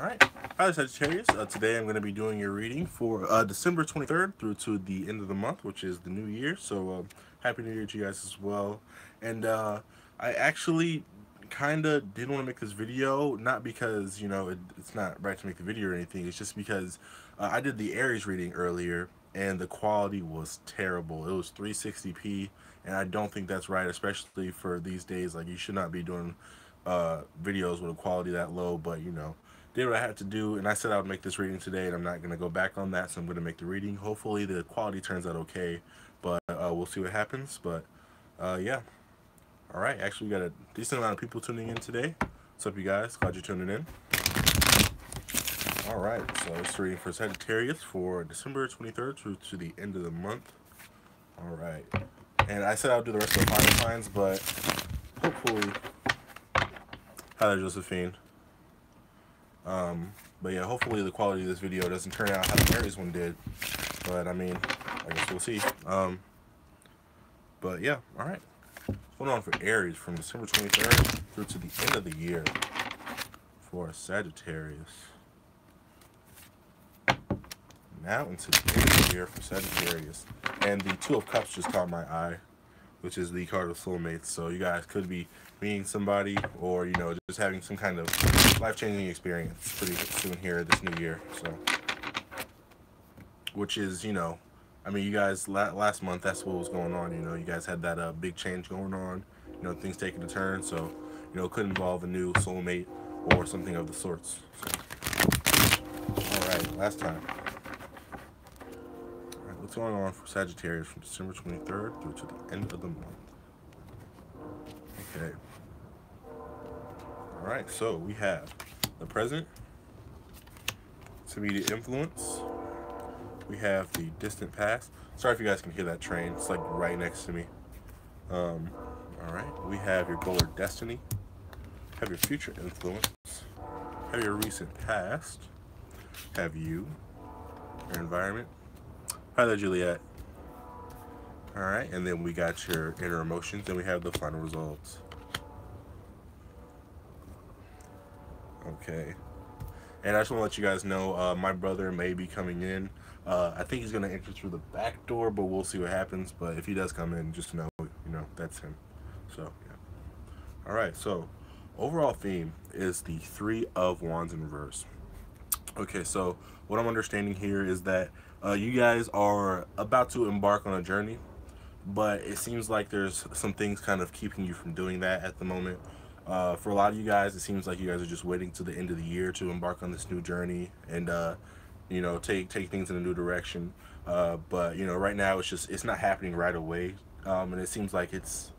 Alright, hi Sagittarius. Today I'm going to be doing your reading for December 23rd through to the end of the month, which is the new year. So, Happy New Year to you guys as well. And I actually kind of didn't want to make this video, not because, it's not right to make the video or anything. It's just because I did the Aries reading earlier, and the quality was terrible. It was 360p, and I don't think that's right, especially for these days. Like, you should not be doing videos with a quality that low, but, did what I had to do, and I said I would make this reading today, and I'm not going to go back on that, so I'm going to make the reading. Hopefully the quality turns out okay, but we'll see what happens. But yeah. Alright, actually we got a decent amount of people tuning in today. What's up, you guys? Glad you're tuning in. Alright, so it's reading for Sagittarius for December 23rd through to the end of the month. Alright, and I said I would do the rest of the final signs, but hopefully... Hi there, Josephine. But yeah, hopefully the quality of this video doesn't turn out how the Aries one did. But I mean, I guess we'll see. But yeah, alright. What's going on for Aries from December 23rd through to the end of the year for Sagittarius? Now into the end of the year for Sagittarius. And the Two of Cups just caught my eye, which is the card of soulmates. So you guys could be meeting somebody, or just having some kind of life-changing experience pretty soon here this new year. So, which is, I mean, you guys last month, that's what was going on. You guys had that big change going on. Things taking a turn. So, it could involve a new soulmate or something of the sorts. So, all right, last time. All right, what's going on for Sagittarius from December 23rd through to the end of the month? Okay. Alright, so we have the present, its immediate influence. We have the distant past. Sorry if you guys can hear that train. It's like right next to me. Alright, we have your goal or destiny. Have your future influence. Have your recent past. Have you. Your environment. Hi there, Juliet. Alright, and then we got your inner emotions, and we have the final results. Okay. And I just want to let you guys know, my brother may be coming in. I think he's going to enter through the back door, but we'll see what happens. But if he does come in, just know, that's him. So, yeah. Alright, so overall theme is the Three of Wands in reverse. Okay, so what I'm understanding here is that you guys are about to embark on a journey, but it seems like there's some things kind of keeping you from doing that at the moment. For a lot of you guys, it seems like you guys are just waiting to the end of the year to embark on this new journey and take things in a new direction. But right now it's not happening right away, and it seems like it's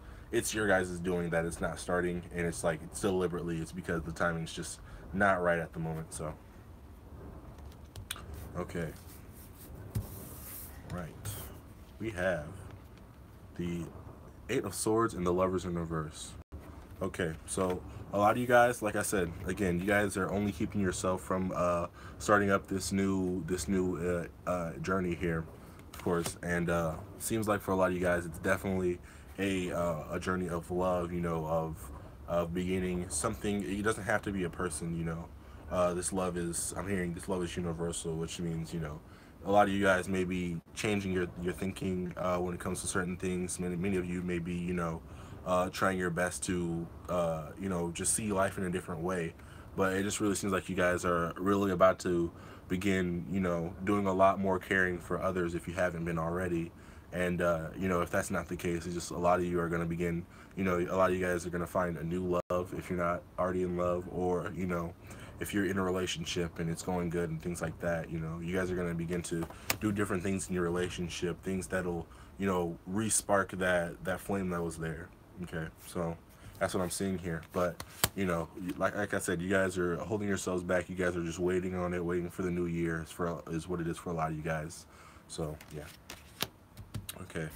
your guys' doing that. It's not starting, and it's like it's deliberately. It's because the timing's just not right at the moment. So okay, right, we have the Eight of Swords and the Lovers in reverse. Okay, so a lot of you guys, like I said, again, you guys are only keeping yourself from starting up this new journey here, of course. And seems like for a lot of you guys, it's definitely a journey of love, of beginning something. It doesn't have to be a person, I'm hearing this love is universal, which means, a lot of you guys may be changing your thinking when it comes to certain things. Many of you may be, trying your best to, just see life in a different way. But it just really seems like you guys are really about to begin, doing a lot more caring for others if you haven't been already. And, if that's not the case, it's just a lot of you are going to begin, a lot of you guys are going to find a new love if you're not already in love, or, if you're in a relationship and it's going good and things like that, you guys are going to begin to do different things in your relationship, things that'll, re-spark that flame that was there. Okay, so that's what I'm seeing here. But, like I said, you guys are holding yourselves back. You guys are just waiting on it, waiting for the new year is what it is for a lot of you guys. So, yeah. Okay.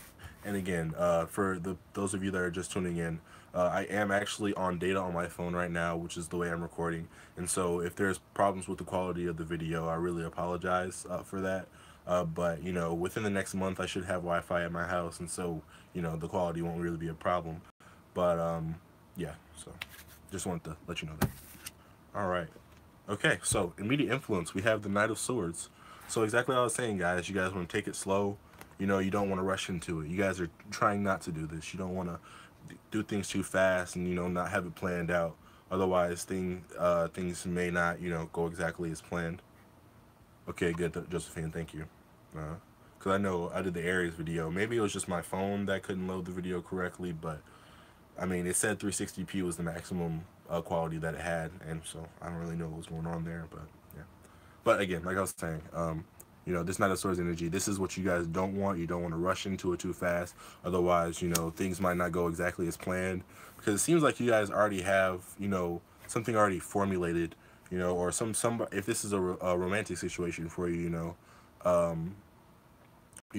And again, for those of you that are just tuning in, I am actually on data on my phone right now, which is the way I'm recording. And so if there's problems with the quality of the video, I really apologize for that. But, within the next month, I should have Wi-Fi at my house. And so, the quality won't really be a problem. But, yeah, so just wanted to let you know that. All right. Okay, so immediate influence, we have the Knight of Swords. So exactly what I was saying, guys, you guys want to take it slow. You know, you don't want to rush into it. You guys are trying not to do this. You don't want to do things too fast and, you know, not have it planned out. Otherwise, things may not, you know, go exactly as planned. Okay, good, Josephine, thank you. Because I know I did the Aries video. Maybe it was just my phone that couldn't load the video correctly, but I mean, it said 360p was the maximum quality that it had, and so I don't really know what was going on there, but yeah. But again, like I was saying, you know, this Knight of Swords energy, this is what you guys don't want. You don't want to rush into it too fast. Otherwise, you know, things might not go exactly as planned. Because it seems like you guys already have, you know, something already formulated, you know, or some if this is a romantic situation for you, you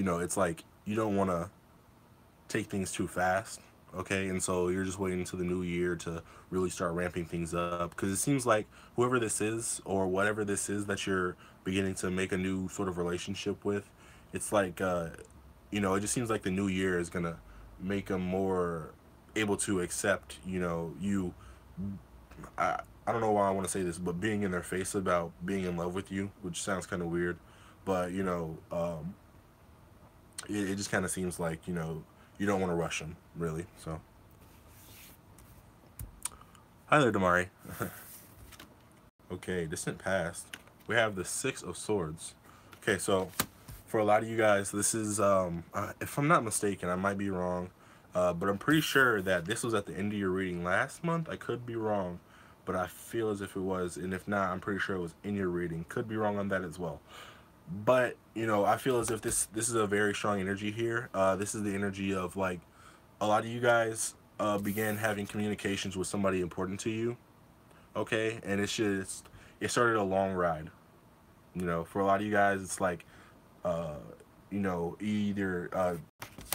know, it's like you don't want to take things too fast, okay? And so you're just waiting until the new year to really start ramping things up, because it seems like whoever this is or whatever this is that you're beginning to make a new sort of relationship with, it's like you know, it just seems like the new year is gonna make them more able to accept, you know, you I don't know why I want to say this, but being in their face about being in love with you, which sounds kind of weird, but you know, it just kind of seems like, you know, you don't want to rush them, really. So, hi there, Damari. Okay, distant past. We have the Six of Swords. Okay, so for a lot of you guys, this is, if I'm not mistaken, I might be wrong, but I'm pretty sure that this was at the end of your reading last month. I could be wrong, but I feel as if it was, and if not, I'm pretty sure it was in your reading. Could be wrong on that as well. But you know, I feel as if this is a very strong energy here. This is the energy of like a lot of you guys began having communications with somebody important to you, okay, and it started a long ride. You know, for a lot of you guys, it's like uh, you know, either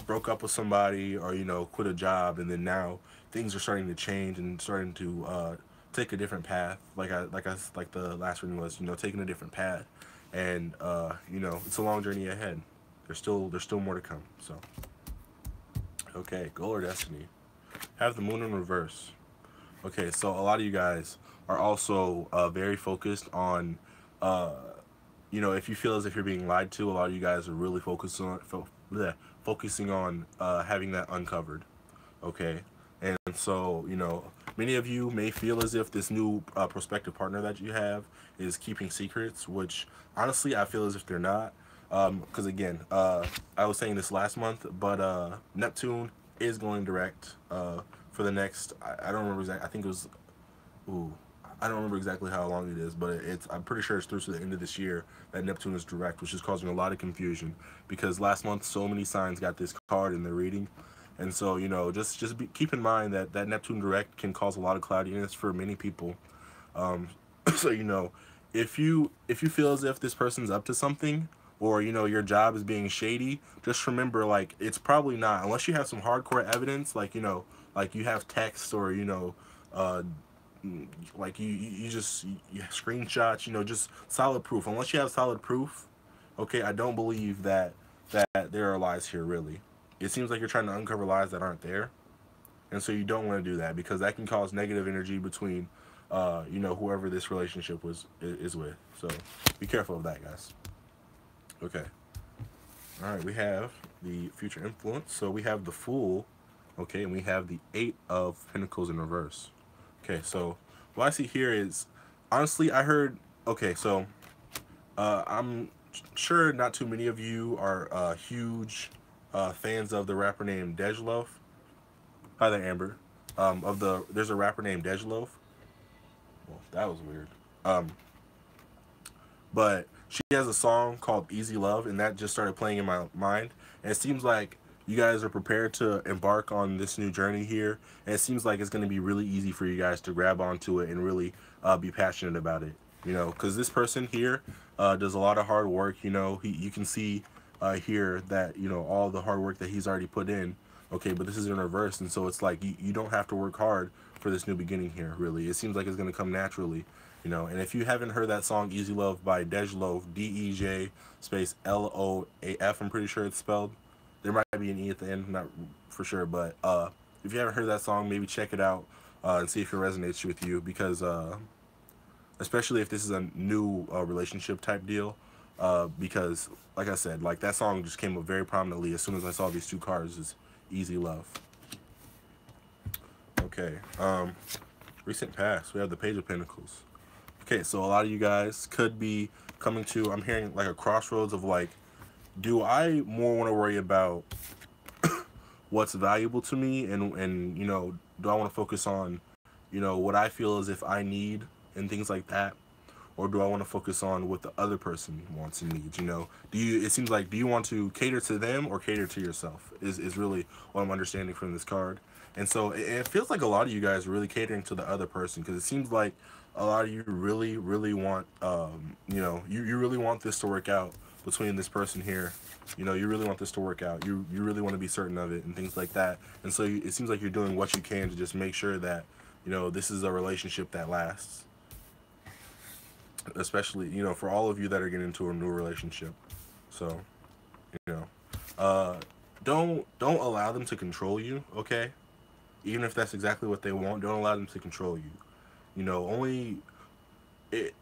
broke up with somebody or, you know, quit a job, and then now things are starting to change and starting to take a different path. Like the last reading was, you know, taking a different path, and you know, it's a long journey ahead. There's still more to come. So, okay, goal or destiny. Have the moon in reverse. Okay, so a lot of you guys are also very focused on, uh, you know, if you feel as if you're being lied to, a lot of you guys are really focusing on having that uncovered. Okay, and so, you know, many of you may feel as if this new prospective partner that you have is keeping secrets, which honestly I feel as if they're not. Because again, I was saying this last month, but Neptune is going direct for the next. I don't remember exactly. I think it was. Ooh, I don't remember exactly how long it is, but I'm pretty sure it's through to the end of this year that Neptune is direct, which is causing a lot of confusion because last month so many signs got this card in their reading. And so, you know, keep in mind that Neptune direct can cause a lot of cloudiness for many people. Um, so, you know, if you feel as if this person's up to something, or, you know, your job is being shady, just remember, like, it's probably not, unless you have some hardcore evidence, like, you know, like you have text, or, you know, uh, like you screenshots, you know, just solid proof. Unless you have solid proof, okay, I don't believe that there are lies here, really. It seems like you're trying to uncover lies that aren't there, and so you don't want to do that because that can cause negative energy between you know, whoever this relationship is with. So be careful of that, guys. Okay, all right, we have the future influence. So we have the Fool, okay, and we have the Eight of Pentacles in reverse. Okay, so what I see here is, honestly, I heard, okay, so I'm sure not too many of you are huge fans of the rapper named Dejloaf. Hi there, Amber. There's a rapper named Dejloaf. Well, that was weird. Um, but she has a song called Easy Love, and that just started playing in my mind. And it seems like you guys are prepared to embark on this new journey here, and it seems like it's going to be really easy for you guys to grab onto it and really be passionate about it. You know, because this person here does a lot of hard work. You know, you can see here that, you know, all the hard work that he's already put in. Okay, but this is in reverse, and so it's like you don't have to work hard for this new beginning here, really. It seems like it's going to come naturally, you know. And if you haven't heard that song Easy Love by Dejloaf, D-E-J space L-O-A-F, I'm pretty sure it's spelled. There might be an E at the end, not for sure, but if you haven't heard that song, maybe check it out and see if it resonates with you, because especially if this is a new relationship type deal, because like I said, like that song just came up very prominently as soon as I saw these two cards. Is easy love. Okay. Recent past. We have the Page of Pentacles. Okay, so a lot of you guys could be coming to, I'm hearing like a crossroads of like, do I more want to worry about what's valuable to me, and you know, do I want to focus on, you know, what I feel as if I need and things like that, or do I want to focus on what the other person wants and needs? You know, do you, it seems like, do you want to cater to them or cater to yourself is really what I'm understanding from this card. And so it feels like a lot of you guys are really catering to the other person, because it seems like a lot of you really want, you know, you really want this to work out between this person here. You know, you really want this to work out. You really want to be certain of it and things like that. And so it seems like you're doing what you can to just make sure that, you know, this is a relationship that lasts. Especially, you know, for all of you that are getting into a new relationship. So, you know, don't allow them to control you, okay? Even if that's exactly what they want, don't allow them to control you. You know, only it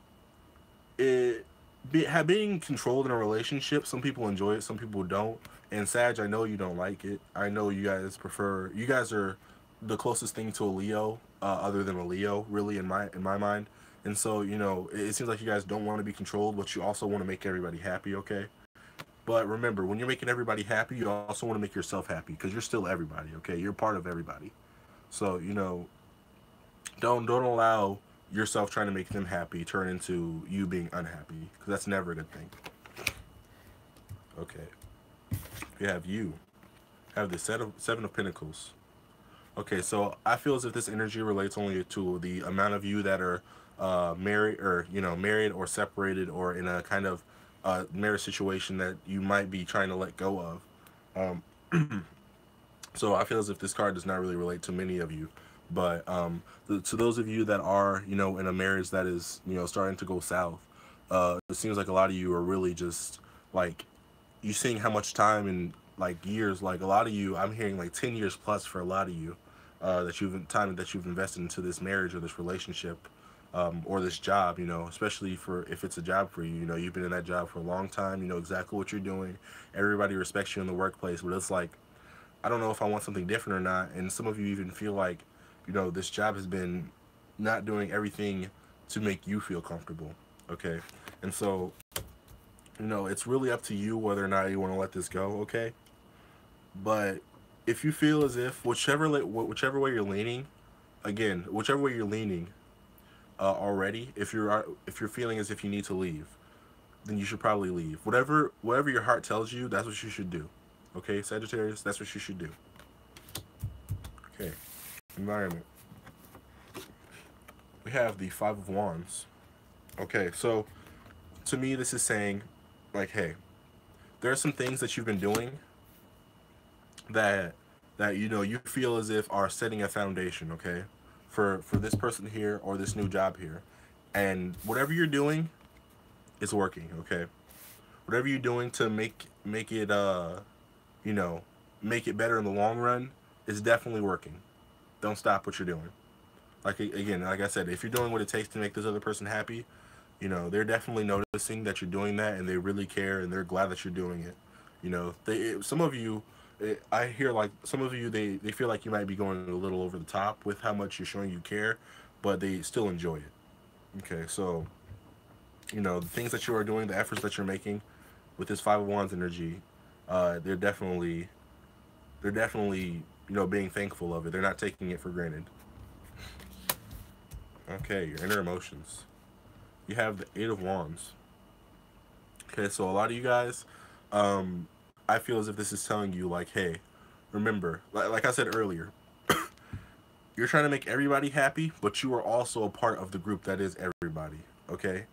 being controlled in a relationship, some people enjoy it, some people don't. And Sag, I know you don't like it. I know you guys prefer, you guys are the closest thing to a Leo, other than a Leo, really, in my mind. And so, you know, it seems like you guys don't want to be controlled, but you also want to make everybody happy, okay? But remember, when you're making everybody happy, you also want to make yourself happy, because you're still everybody, okay? You're part of everybody. So, you know, don't allow yourself trying to make them happy turn into you being unhappy, because that's never a good thing. Okay. You have the Seven of Pentacles. Okay, so I feel as if this energy relates only to the amount of you that are married, or, you know, married or separated, or in a kind of marriage situation that you might be trying to let go of. So I feel as if this card does not really relate to many of you. But to those of you that are, you know, in a marriage that is, you know, starting to go south, it seems like a lot of you are really just like, you seeing how much time and like years, like a lot of you, I'm hearing like 10 years plus for a lot of you, that you've invested into this marriage or this relationship, or this job, you know, especially for if it's a job for you. You know, you've been in that job for a long time, you know exactly what you're doing, everybody respects you in the workplace, but it's like, I don't know if I want something different or not. And some of you even feel like, you know, this job has been not doing everything to make you feel comfortable, okay? And so, you know, it's really up to you whether or not you want to let this go, okay? But if you feel as if whichever way you're leaning, again, whichever way you're leaning, already, if you're feeling as if you need to leave, then you should probably leave. Whatever your heart tells you, that's what you should do. Okay, Sagittarius, that's what you should do. Okay, environment. We have the Five of Wands. Okay, so to me, this is saying, like, hey, there are some things that you've been doing that you know you feel as if are setting a foundation, okay, for this person here or this new job here, and whatever you're doing is working, okay. Whatever you're doing to make it you know, make it better in the long run is definitely working. Don't stop what you're doing. Like, again, like I said, if you're doing what it takes to make this other person happy, you know, they're definitely noticing that you're doing that, and they really care, and they're glad that you're doing it. You know, some of you, I hear like some of you, they feel like you might be going a little over the top with how much you're showing you care, but they still enjoy it. Okay, so, you know, the things that you are doing, the efforts that you're making with this Five of Wands energy, they're definitely, you know, being thankful of it. They're not taking it for granted. Okay, your inner emotions. You have the Eight of Wands. Okay, so a lot of you guys, I feel as if this is telling you, like, hey, remember, like I said earlier, you're trying to make everybody happy, but you are also a part of the group that is everybody, okay?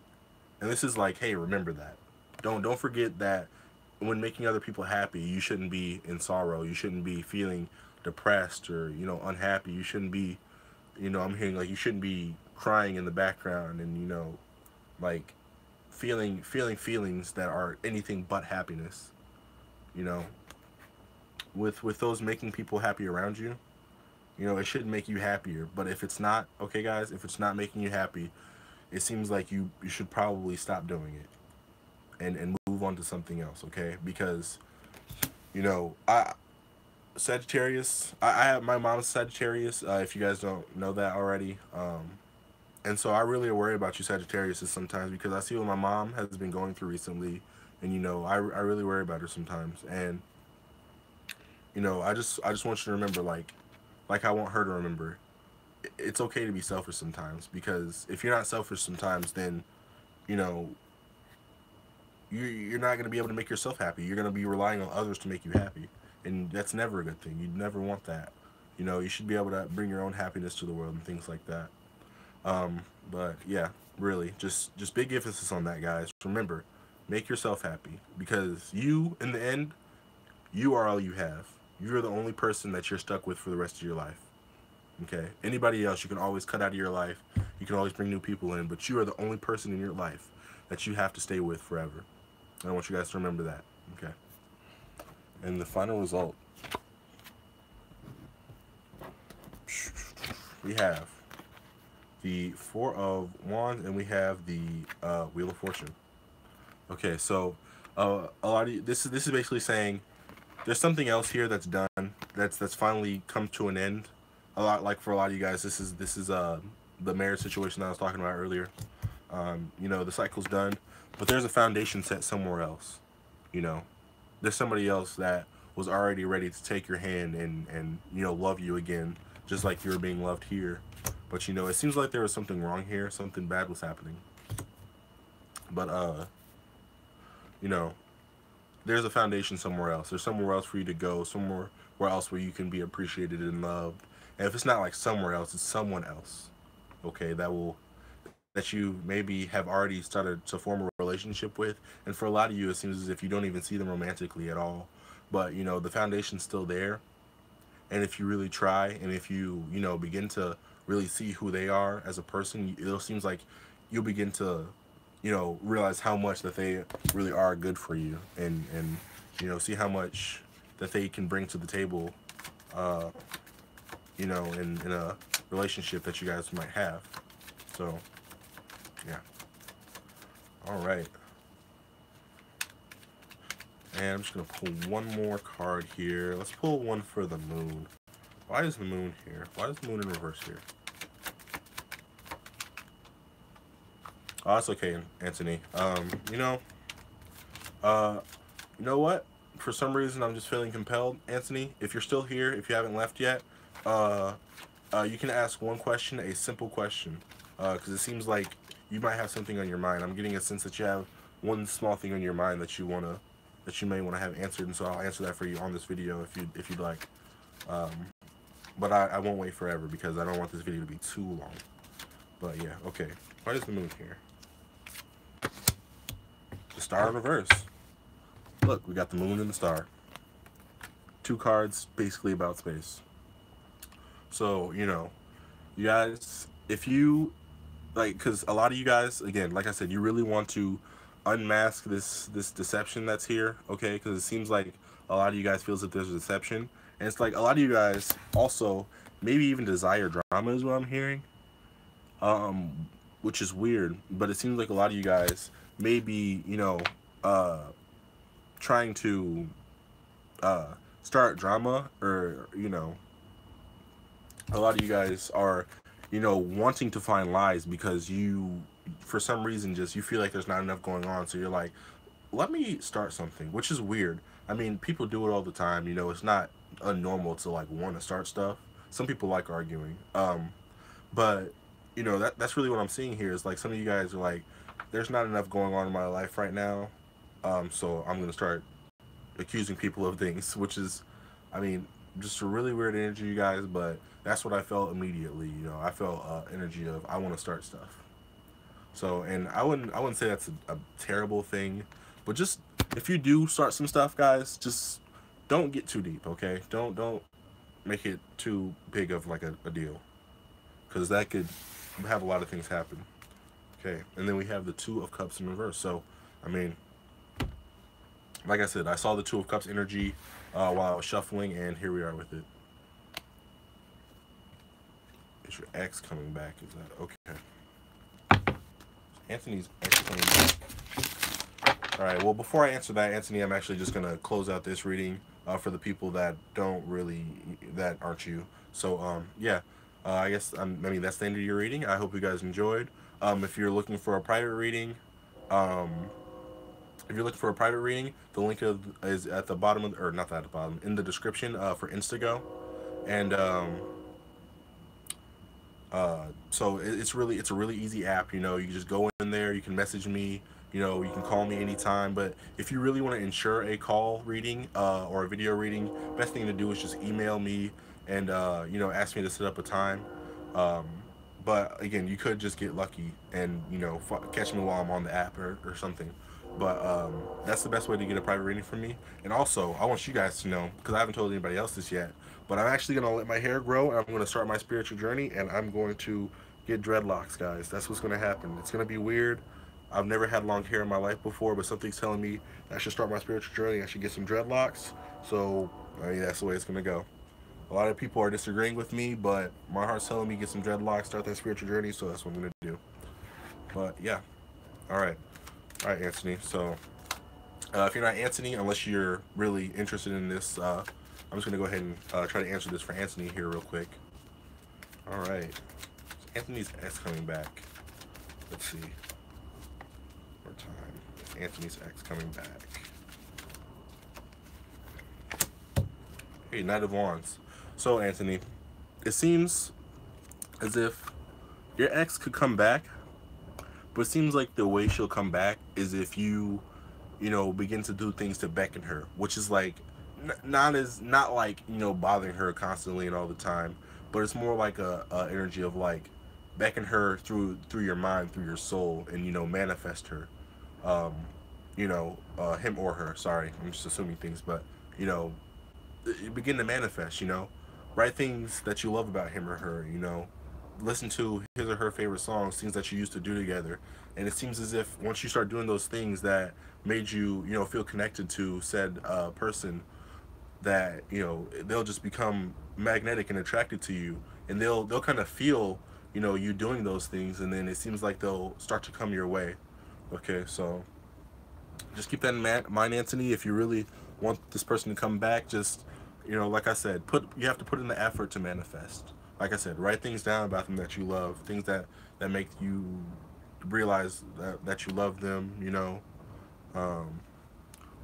And this is like, hey, remember that. Don't forget that when making other people happy, you shouldn't be in sorrow. You shouldn't be feeling depressed or, you know, unhappy. You shouldn't be, you know, I'm hearing like you shouldn't be crying in the background and, you know, like feeling feelings that are anything but happiness. You know, with those making people happy around you, you know, it should make you happier. But if it's not, okay guys, if it's not making you happy, it seems like you should probably stop doing it and move on to something else, okay? Because, you know, Sagittarius, I have my mom's Sagittarius, if you guys don't know that already. And so I really worry about you Sagittarius sometimes, because I see what my mom has been going through recently, and you know, I really worry about her sometimes. And you know, I just want you to remember, like I want her to remember, it's okay to be selfish sometimes, because if you're not selfish sometimes, then you know, you're not going to be able to make yourself happy. You're going to be relying on others to make you happy, and that's never a good thing. You never want that. You know, you should be able to bring your own happiness to the world and things like that. But yeah, really, just big emphasis on that, guys. Remember, make yourself happy, because you, in the end, you are all you have. You're the only person that you're stuck with for the rest of your life. Okay? Anybody else you can always cut out of your life. You can always bring new people in, but you are the only person in your life that you have to stay with forever. And I want you guys to remember that. Okay? And the final result, we have the Four of Wands, and we have the Wheel of Fortune. Okay, so a lot of this is basically saying there's something else here that's done, that's finally come to an end. A lot, like for a lot of you guys, this is the marriage situation that I was talking about earlier. You know, the cycle's done, but there's a foundation set somewhere else. You know, there's somebody else that was already ready to take your hand and you know, love you again, just like you were being loved here. But you know, it seems like there was something wrong here. Something bad was happening. But you know, there's a foundation somewhere else. There's somewhere else for you to go. Somewhere else where you can be appreciated and loved. And if it's not like somewhere else, it's someone else. Okay, that you maybe have already started to form a relationship with. And for a lot of you, it seems as if you don't even see them romantically at all. But you know, the foundation's still there. And if you really try, and if you know, begin to really see who they are as a person, it seems like you'll begin to, you know, realize how much that they really are good for you, and you know, see how much that they can bring to the table, you know, in a relationship that you guys might have. So yeah, all right. And I'm just gonna pull one more card here. Let's pull one for the moon. Why is the moon here? Why is the moon in reverse here? Oh, that's okay, Anthony. You know, you know what? For some reason, I'm just feeling compelled, Anthony. If you're still here, if you haven't left yet, you can ask one question, a simple question, because it seems like you might have something on your mind. I'm getting a sense that you have one small thing on your mind that you may want to have answered, and so I'll answer that for you on this video if you'd like. But I won't wait forever, because I don't want this video to be too long. But yeah, okay. Why is the moon here? The star in reverse. Look, we got the moon and the star. Two cards basically about space. So, you know, you guys, if you, like, because a lot of you guys, again, like I said, you really want to unmask this deception that's here, okay? Because it seems like a lot of you guys feels that there's a deception. And it's like a lot of you guys also maybe even desire drama is what I'm hearing. Which is weird, but it seems like a lot of you guys may be, you know, trying to start drama, or, you know, a lot of you guys are, you know, wanting to find lies because you, for some reason, just you feel like there's not enough going on, so you're like, let me start something, which is weird. I mean, people do it all the time, you know, it's not unnormal to like want to start stuff. Some people like arguing, but you know, that's really what I'm seeing here, is like some of you guys are like, there's not enough going on in my life right now, so I'm gonna start accusing people of things, which is, I mean, just a really weird energy, you guys, but that's what I felt immediately. You know, I felt energy of I want to start stuff. So, and I wouldn't say that's a terrible thing, but just if you do start some stuff, guys, just don't get too deep, okay? Don't make it too big of like a deal, because that could have a lot of things happen. Okay, and then we have the Two of Cups in reverse. So, I mean, like I said, I saw the Two of Cups energy while I was shuffling, and here we are with it. Is your ex coming back? Is that okay? Anthony's excellent. All right. Well, before I answer that, Anthony, I'm actually just gonna close out this reading for the people that that aren't you. So yeah. I guess I mean that's the end of your reading. I hope you guys enjoyed. If you're looking for a private reading, um, the link is at the bottom of, or not at the bottom, in the description for Instago, and so it's a really easy app. You know, you just go in there, you can message me, you know, you can call me anytime. But if you really want to ensure a call reading or a video reading, best thing to do is just email me and you know, ask me to set up a time. Um, but again, you could just get lucky and, you know, catch me while I'm on the app or something. But that's the best way to get a private reading from me. And also, I want you guys to know, because I haven't told anybody else this yet, but I'm actually going to let my hair grow, and I'm going to start my spiritual journey, and I'm going to get dreadlocks, guys. That's what's going to happen. It's going to be weird. I've never had long hair in my life before, but something's telling me I should start my spiritual journey. I should get some dreadlocks. So, I mean, that's the way it's going to go. A lot of people are disagreeing with me, but my heart's telling me get some dreadlocks, start that spiritual journey, so that's what I'm going to do. But, yeah. All right. All right, Anthony. So, if you're not Anthony, unless you're really interested in this, I'm just going to go ahead and try to answer this for Anthony here real quick. All right. So Anthony's ex coming back. Let's see. More time. Is Anthony's ex coming back? Hey, Knight of Wands. So, Anthony, it seems as if your ex could come back, but it seems like the way she'll come back is if you know, begin to do things to beckon her, which is like not like, you know, bothering her constantly and all the time, but it's more like a energy of like beckon her through your mind, through your soul, and, you know, manifest her. You know, him or her. Sorry, I'm just assuming things, but, you know, begin to manifest. You know, write things that you love about him or her. You know, listen to his or her favorite songs, things that you used to do together. And it seems as if once you start doing those things that made you, you know, feel connected to said person, that, you know, they'll just become magnetic and attracted to you, and they'll kind of feel, you know, you doing those things, and then it seems like they'll start to come your way. Okay, so just keep that in mind, Anthony. If you really want this person to come back, just, you know, like I said, you have to put in the effort to manifest. Like I said, write things down about them that you love, things that make you realize that you love them. You know,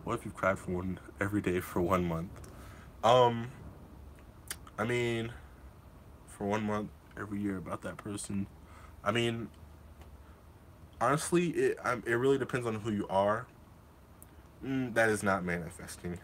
what if you've cried for every day for 1 month? I mean, for 1 month every year about that person. I mean, honestly, it really depends on who you are. That is not manifesting,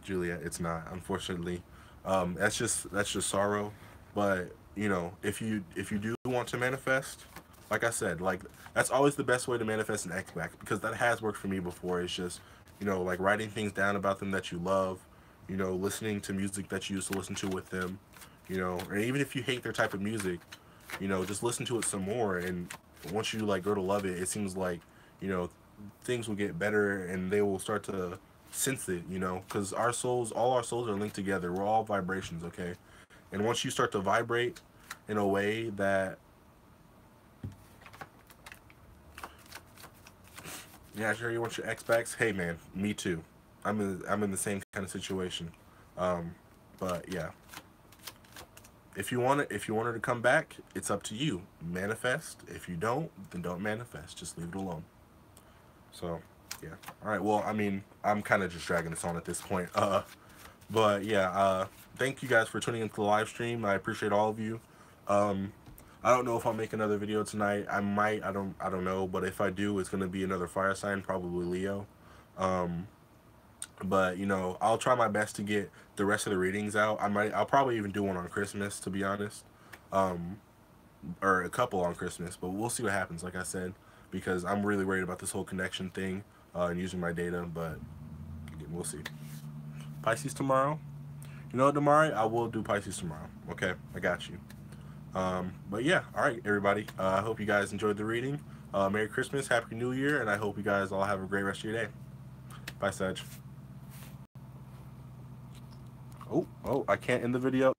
Juliet. It's not, unfortunately. That's just sorrow. But, you know, if you do want to manifest, like I said, like, that's always the best way to manifest an ex back, because that has worked for me before. It's just, you know, like writing things down about them that you love, you know, listening to music that you used to listen to with them, you know, or even if you hate their type of music, you know, just listen to it some more, and once you like grow to love it, it seems like, you know, things will get better and they will start to sense it, you know, because all our souls are linked together. We're all vibrations, okay? And once you start to vibrate in a way that, yeah, sure, you want your ex backs. Hey, man, me too. I'm in the same kind of situation. But yeah, if you want her to come back, it's up to you. Manifest. If you don't, then don't manifest. Just leave it alone. So yeah. All right. Well, I mean, I'm kind of just dragging this on at this point. But yeah. Thank you guys for tuning into the live stream. I appreciate all of you. I don't know if I'll make another video tonight. I might. I don't know. But if I do, it's gonna be another fire sign, probably Leo. But, you know, I'll try my best to get the rest of the readings out. I'll probably even do one on Christmas, to be honest. Or a couple on Christmas, but we'll see what happens, like I said, because I'm really worried about this whole connection thing and using my data, but we'll see. Pisces tomorrow. You know what, Damari? I will do Pisces tomorrow. Okay, I got you. But yeah, all right, everybody. I hope you guys enjoyed the reading. Merry Christmas, Happy New Year, and I hope you guys all have a great rest of your day. Bye, Sag. Oh, I can't end the video.